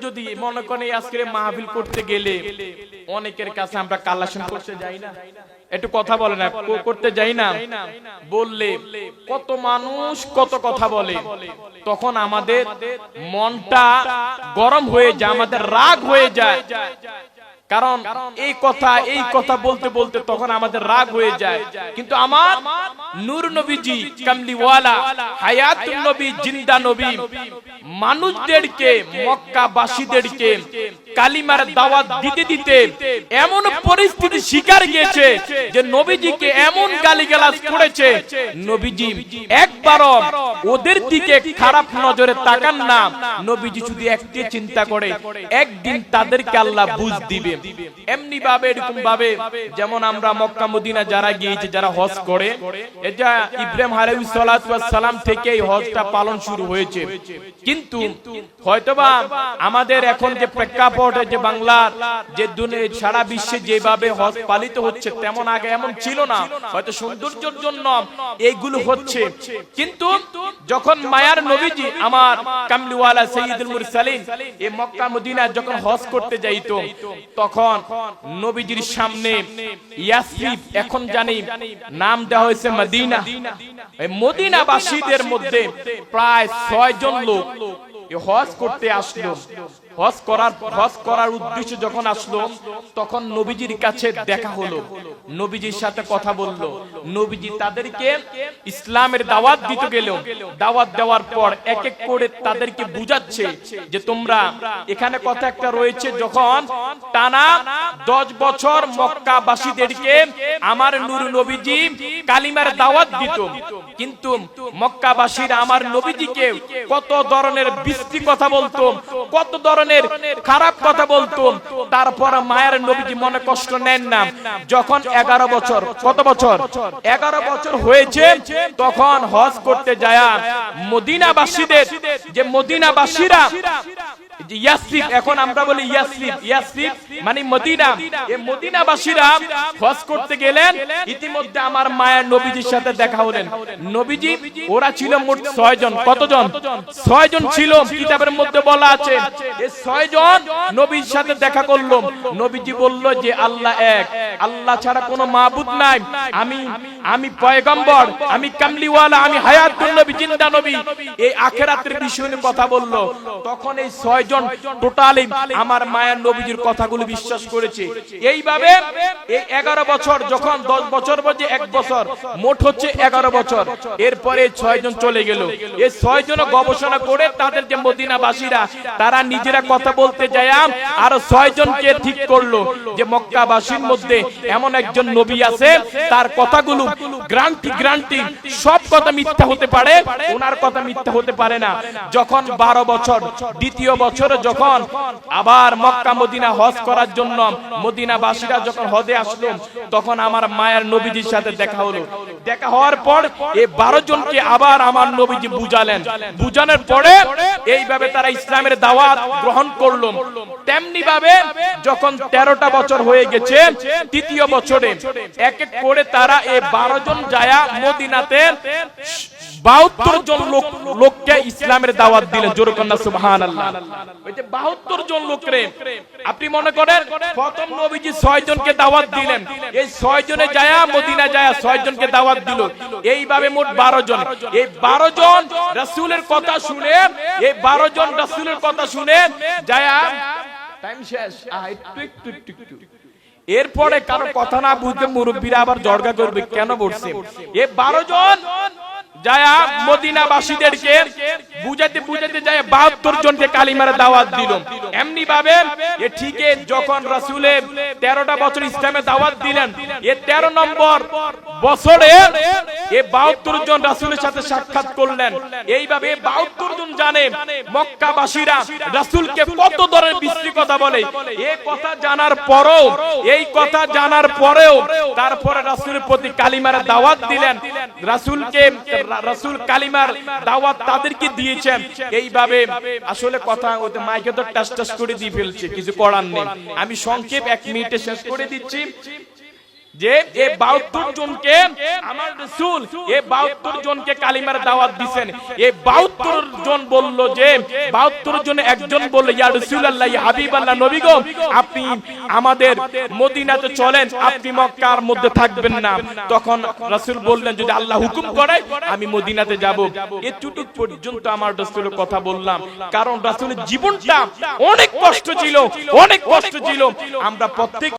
যদি মনে করেন আজকে মাহফিল করতে গেলে অনেকের কাছে আমরা কালেকশন করতে যাই না, একটু কথা বলে না, করতে যাই না, বললে কত মানুষ কত কথা বলে, তখন আমাদের মনটা গরম হয়ে যায়, আমাদের রাগ হয়ে যায়। কারণ এই কথা বলতে বলতে তখন আমাদের রাগ হয়ে যায়। কিন্তু আমার নূর নবীজি কামলিওয়ালা হায়াতুন নবী জিন্দা নবী মানুষদেরকে মক্কাবাসীদেরকে কালিমার দাওয়াত দিতে দিতে এমন পরিস্থিতি শিকার গিয়েছে যে নবীজিকে এমন গালিগালাজ করেছে, নবীজি একবারও ওদের দিকে খারাপ নজরে তাকান না। নবীজি শুধু একটি চিন্তা করে, একদিন তাদেরকে আল্লাহ বুঝ দিবে। এমনি ভাবে এরকম ভাবে যেমন আমরা মক্কা মদিনা যারা গিয়েছে, যারা হজ করে, এটা ইব্রাহিম আলাইহিস সালাতু ওয়াস সালাম থেকে এই হজটা পালন শুরু হয়েছে। কিন্তু হয়তোবা আমাদের এখন যে প্রেক্ষাপট, যে বাংলার যে দুনিয়া সারা বিশ্বে যেভাবে হজ পালিত হচ্ছে তেমন আগে এমন ছিল না। হয়তো সৌন্দর্যের জন্য এইগুলো হচ্ছে, কিন্তু যখন মায়ার নবীজি আমার কামলিওয়ালা সাইয়্যিদুল মুরসালিন এই মক্কা মদিনা যখন হজ করতে যাইতো, তখন নবীজির সামনে ইয়াসরিব, এখন জানি নাম দেওয়া হয়েছে মদিনা, এই মদিনাবাসীদের মধ্যে প্রায় 6 জন লোক হজ করতে আসলো। হজ করার উদ্দেশ্য যখন আসলো, তখন নবীজির কাছে দেখা হলো, নবীজির সাথে কথা বললো। নবীজি তাদেরকে ইসলামের দাওয়াত দিতে গেল। দাওয়াত দেওয়ার পর এক এক করে তাদেরকে বুঝাচ্ছে যে তোমরা এখানে কথা একটা রয়েছে, যখন টানা 10 বছর মক্কাবাসীদেরকে আমার নূর নবীজি কালিমার দাওয়াত দিত, কিন্তু মক্কাবাসীরা আমার নবীজিকে কত ধরনের বিশ্রী কথা বলতো, কত ধরনের খারাপ কথা বলতো। তারপর মায়ের নবীজি মনে কষ্ট নেন না। যখন 11 বছর, কত বছর, 11 বছর হয়েছে, তখন হজ করতে যায় মদিনাবাসীদের, যে মদিনাবাসীরা ইয়াসরিব, এখন আমরা বলি ইয়াসরিব, ইয়াসরিব মানে মদিনা, এই মদিনাবাসীরা হজ করতে গেলেন। ইতিমধ্যে আমার মায়ের নবীজির সাথে দেখা হলেন। নবীজি ওরা ছিল মোট 6 জন। কতজন? 6 জন ছিল। কিতাবের মধ্যে বলা আছে এই 6 জন নবীর সাথে দেখা করলো। নবীজি বলল যে আল্লাহ এক, আল্লাহ ছাড়া কোনো মাবুদ নাই, আমি পয়গম্বর, আমি কামলিওয়ালা, আমি হায়াতুন নবী জিন্দা নবী, এই আখিরাতের বিষয় নিয়ে কথা বলল। তখন এই 6 জন টোটালি আমার মায়ের নবীজির কথাগুলো বিশ্বাস করেছে। এইভাবে এই 11 বছর, যখন 10 বছর বলছে 1 বছর, মোট হচ্ছে 11 বছর। এরপরে 6 জন চলে গেল। এই 6 জন গবেষণা করে তাদের যে মদিনাবাসীরা, তারা নিজেরা কথা বলতে যায়, আর 6 জনকে ঠিক করলো যে মক্কাবাসীর মধ্যে এমন একজন নবী আছে, তার কথাগুলো গ্রান্টি সব কথা মিথ্যা হতে পারে, ওনার কথা মিথ্যা হতে পারে না। যখন 12 বছর, দ্বিতীয় বছর যখন আবার মক্কা মদিনা হজ করার জন্য মদিনাবাসীরা যখন হজে আসলো, তখন আমার মায়ের নবীজির সাথে দেখা হলো। দেখা হওয়ার পর এই 12 জনকে আবার আমার নবীজি বুঝালেন। বুঝানোর পরে এইভাবে তারা ইসলামের দাওয়াত গ্রহণ করলো। তেমনি ভাবে যখন 13টা বছর হয়ে গেছে, তৃতীয় বছরে এক এক করে তারা এই 12 জন যায় মদিনাতে 72 জন লোককে ইসলামের দাওয়াত দিলেন। জোরে কন্যা সুবহানাল্লাহ। ওই যে 72 জন লোকরে আপনি মনে করেন প্রথম নবীজি 6 জনকে দাওয়াত দিলেন, এই 6 জনে যায় মদিনা যায় 6 জনকে দাওয়াত দিল। এইভাবে মোট 12 জন। এই 12 জন রাসূলের কথা শুনে, এই 12 জন রাসূলের কথা শুনে যায়, টাইম শেষ, একটু এরপরে কারো কথা না বুঝতে মুরব্বীরা আবার জড়গা করবে, কেন বলছে? এই 12 জন যায় মদিনাবাসীদেরকে বুঝাতে যায় 72 জনকে কালিমার দাওয়াত দিল। এমনি ভাবে এ ঠিকই যখন রাসূলে 13টা বছর ইসলামে দাওয়াত দিলেন, এই 13 নম্বর বছরে এই 72 জন রাসূলের সাথে সাক্ষাৎ করলেন। এইভাবে 72 জন জানে মক্কাবাসীরা রাসূলকে কত ধরনের বিশ্রী কথা বলে। এই কথা জানার পরেও তারপরে রাসূলের প্রতি কালিমার দাওয়াত দিলেন। রাসূল কালিমার দাওয়াত তাদেরকে দিয়েছেন। এইভাবে আসলে কথা ওতে মাইকে তো টাস করে দিয়ে ফেলছে, কিছু করার নেই। আমি সংক্ষেপ 1 মিনিটে শেষ করে দিচ্ছি। যে এই 72 জনকে আমার রাসূল এই 72 জনকে কালিমার দাওয়াত দিবেন। এই 72 জন বলল যে 72 জনে একজন বলল, ইয়া রাসূলুল্লাহ, ইয়া হাবিবাল্লাহ, নবী গো, আপনি আমাদের মদিনাতে চলেন, আপনি মক্কার মধ্যে থাকবেন না। তখন রাসূল বললেন, যদি আল্লাহ হুকুম করে আমি মদিনাতে যাব। এতটুক পর্যন্ত আমার রাসূলের কথা বললাম, কারণ রাসূলের জীবনটা অনেক কষ্ট ছিল, অনেক কষ্ট ছিল। আমরা প্রত্যেক